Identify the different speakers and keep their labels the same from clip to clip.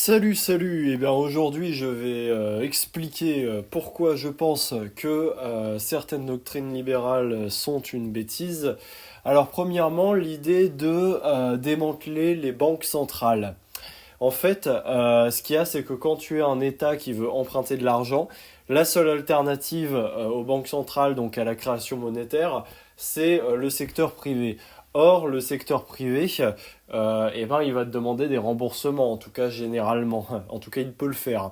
Speaker 1: Salut, salut! Eh bien aujourd'hui je vais expliquer pourquoi je pense que certaines doctrines libérales sont une bêtise. Alors premièrement, l'idée de démanteler les banques centrales. En fait, ce qu'il y a, c'est que quand tu es un État qui veut emprunter de l'argent, la seule alternative aux banques centrales, donc à la création monétaire, c'est le secteur privé. Or, le secteur privé, il va te demander des remboursements, en tout cas généralement. En tout cas, il peut le faire.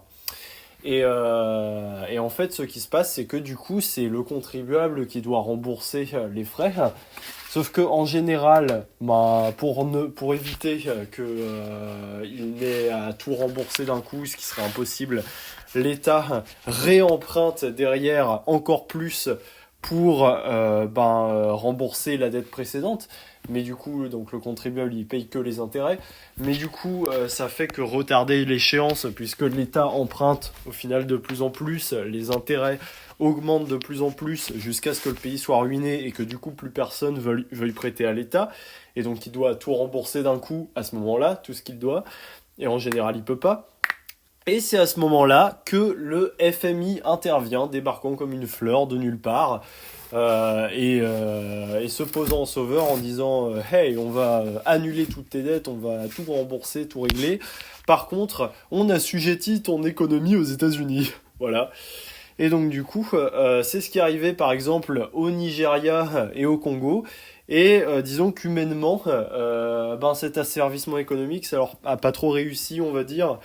Speaker 1: Et en fait, ce qui se passe, c'est que du coup, c'est le contribuable qui doit rembourser les frais. Sauf que en général, pour éviter il n'ait à tout rembourser d'un coup, ce qui serait impossible, l'État réemprunte derrière encore plus pour rembourser la dette précédente. Mais du coup, donc le contribuable, il paye que les intérêts. Mais du coup, ça fait que retarder l'échéance, puisque l'État emprunte au final de plus en plus, les intérêts augmentent de plus en plus jusqu'à ce que le pays soit ruiné et que du coup plus personne veuille prêter à l'État. Et donc il doit tout rembourser d'un coup à ce moment-là, tout ce qu'il doit. Et en général, il peut pas. Et c'est à ce moment-là que le FMI intervient, débarquant comme une fleur de nulle part, et se posant en sauveur en disant Hey, on va annuler toutes tes dettes, on va tout rembourser, tout régler. Par contre, on assujettit ton économie aux États-Unis. Voilà. Et donc du coup, c'est ce qui est arrivé par exemple au Nigeria et au Congo. Et disons qu'humainement, cet asservissement économique, ça leur a pas trop réussi, on va dire.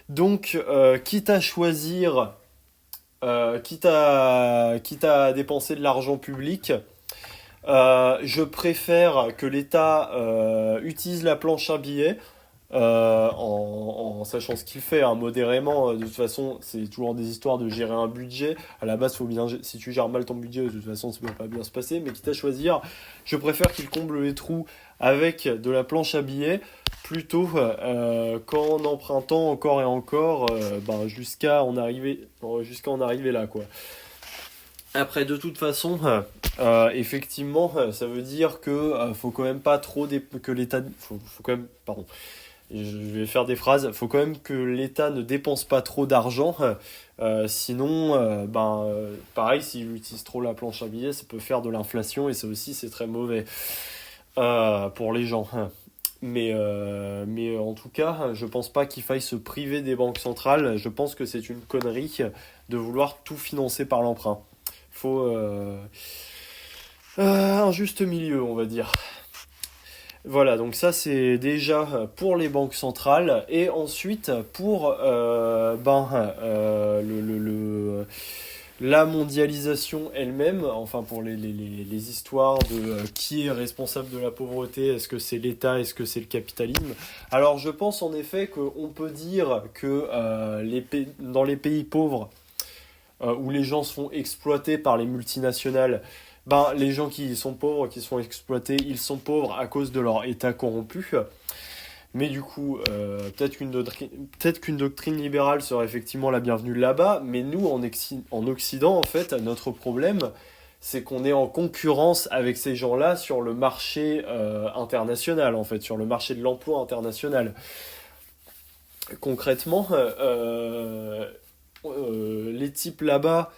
Speaker 1: Donc, quitte à dépenser de l'argent public, je préfère que l'État utilise la planche à billets en sachant ce qu'il fait, hein, modérément. De toute façon, c'est toujours des histoires de gérer un budget. À la base, si tu gères mal ton budget, de toute façon, ça ne peut pas bien se passer. Mais quitte à choisir, je préfère qu'il comble les trous avec de la planche à billets plutôt qu'en empruntant encore et encore jusqu'à en arriver là, quoi. Après, de toute façon, effectivement, ça veut dire que faut quand même pas trop que l'État, faut quand même, pardon, je vais faire des phrases. Faut quand même que l'État ne dépense pas trop d'argent, sinon, pareil, s'il utilise trop la planche à billets, ça peut faire de l'inflation et ça aussi c'est très mauvais pour les gens. Mais en tout cas, je pense pas qu'il faille se priver des banques centrales. Je pense que c'est une connerie de vouloir tout financer par l'emprunt. Faut un juste milieu, on va dire. Voilà, donc ça c'est déjà pour les banques centrales et ensuite pour la mondialisation elle-même, enfin pour les histoires de qui est responsable de la pauvreté, est-ce que c'est l'État, est-ce que c'est le capitalisme. Alors je pense en effet qu'on peut dire que dans les pays pauvres, où les gens se font exploiter par les multinationales, les gens qui sont pauvres, qui se font exploiter, ils sont pauvres à cause de leur état corrompu. Mais du coup, peut-être qu'une doctrine libérale serait effectivement la bienvenue là-bas, mais nous, en Occident, en fait, notre problème, c'est qu'on est en concurrence avec ces gens-là sur le marché international, en fait, sur le marché de l'emploi international. Concrètement, les types là-bas,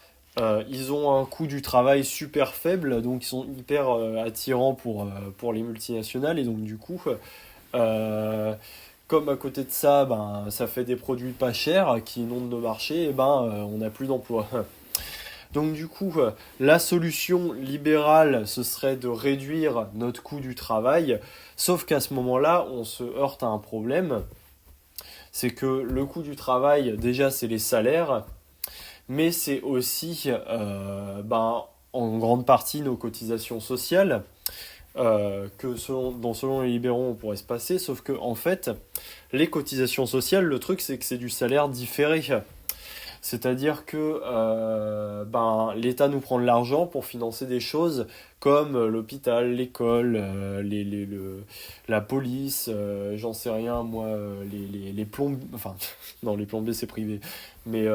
Speaker 1: ils ont un coût du travail super faible, donc ils sont hyper attirants pour les multinationales, et donc du coup, comme à côté de ça, ça fait des produits pas chers qui inondent nos marchés, on n'a plus d'emploi. Donc du coup, la solution libérale, ce serait de réduire notre coût du travail, sauf qu'à ce moment-là, on se heurte à un problème, c'est que le coût du travail, déjà, c'est les salaires, mais c'est aussi, en grande partie, nos cotisations sociales, dont selon les libéraux, on pourrait se passer, sauf que, en fait, les cotisations sociales, le truc, c'est que c'est du salaire différé. C'est-à-dire que l'État nous prend de l'argent pour financer des choses comme l'hôpital, l'école, la police, j'en sais rien, moi, les plombes... Enfin, non, les plombiers, c'est privé. Mais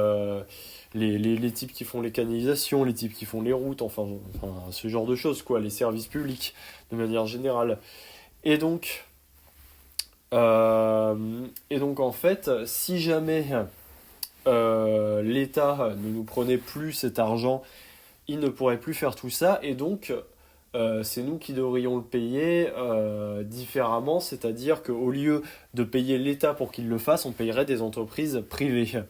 Speaker 1: les types qui font les canalisations, les types qui font les routes, enfin ce genre de choses, quoi, les services publics, de manière générale. Et donc, Et donc en fait, si jamais l'État ne nous prenait plus cet argent, il ne pourrait plus faire tout ça, et donc c'est nous qui devrions le payer différemment, c'est-à-dire qu'au lieu de payer l'État pour qu'il le fasse, on payerait des entreprises privées.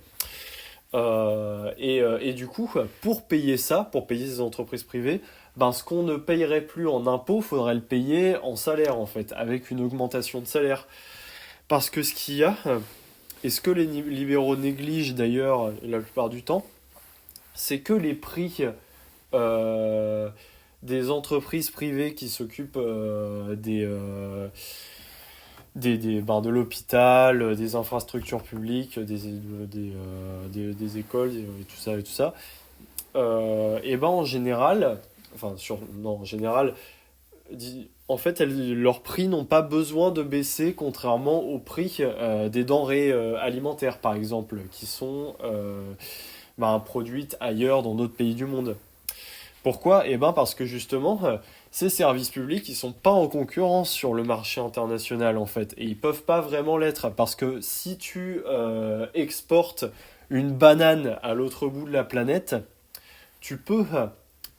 Speaker 1: Et du coup, pour payer ça, pour payer ces entreprises privées, ben, ce qu'on ne payerait plus en impôts, faudrait le payer en salaire en fait, avec une augmentation de salaire. Parce que ce qu'il y a, et ce que les libéraux négligent d'ailleurs la plupart du temps, c'est que les prix euh, des entreprises privées qui s'occupent ben, de l'hôpital, des infrastructures publiques, des écoles et tout ça, et ben en général, non, en général, en fait, leurs prix n'ont pas besoin de baisser, contrairement aux prix des denrées alimentaires, par exemple, qui sont ben, produites ailleurs dans d'autres pays du monde. Pourquoi? Eh ben parce que justement, ces services publics, ils sont pas en concurrence sur le marché international en fait, et ils peuvent pas vraiment l'être parce que si tu exportes une banane à l'autre bout de la planète, tu peux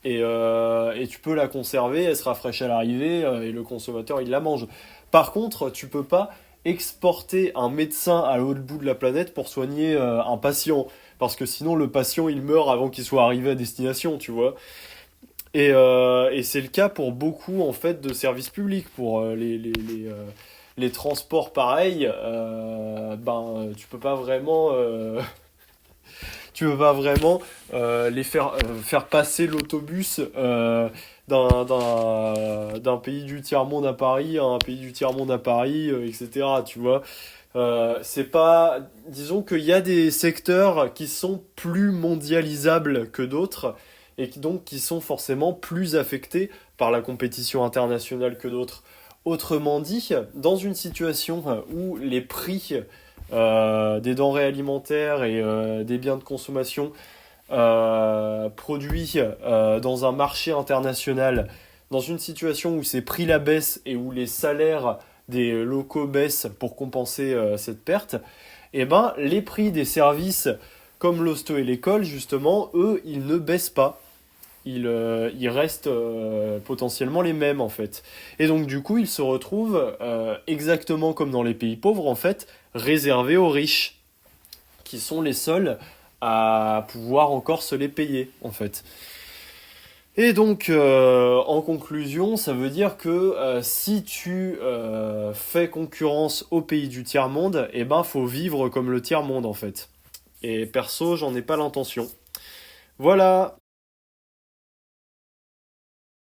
Speaker 1: et tu peux la conserver, elle sera fraîche à l'arrivée et le consommateur il la mange. Par contre, tu peux pas exporter un médecin à l'autre bout de la planète pour soigner un patient parce que sinon le patient il meurt avant qu'il soit arrivé à destination, tu vois. Et c'est le cas pour beaucoup en fait de services publics, pour les transports pareils, ben tu peux pas vraiment les faire passer l'autobus d'un pays du tiers-monde à Paris à un pays du tiers-monde à Paris, etc. Tu vois. C'est pas, disons qu'il y a des secteurs qui sont plus mondialisables que d'autres et qui sont forcément plus affectés par la compétition internationale que d'autres. Autrement dit, dans une situation où les prix des denrées alimentaires et des biens de consommation produits dans un marché international, dans une situation où ces prix la baissent et où les salaires des locaux baissent pour compenser cette perte, et ben les prix des services comme l'hosto et l'école, justement, eux, ils ne baissent pas. Ils restent potentiellement les mêmes en fait. Et donc du coup, ils se retrouvent exactement comme dans les pays pauvres en fait, réservés aux riches, qui sont les seuls à pouvoir encore se les payer en fait. Et donc, en conclusion, ça veut dire que si tu fais concurrence aux pays du tiers-monde, eh ben, faut vivre comme le tiers-monde, en fait. Et perso, j'en ai pas l'intention. Voilà.